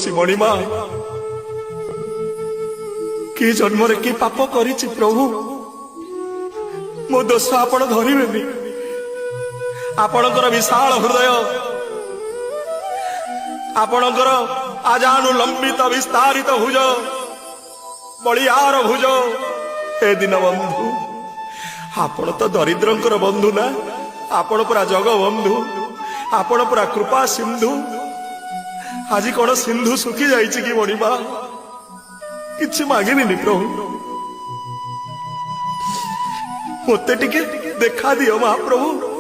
होउछि मणिमा कि जन्म रे कि पाप करिछि प्रभु मो दोष आपण धरिबेनी आपणकर विशाल हृदय आपणकर आजानु लंबित विस्तारित भुज बलियार भुज हे दिन बंधु आपण तो दरिद्रंकर बंधु ना आपण पुरा जग बंधु आपण पुरा कृपा सिंधु आज कौन सिंधु सुखी जाइछि कि मणिमा किछि मागिनी प्रभु मते टिके देखा दियो महाप्रभु।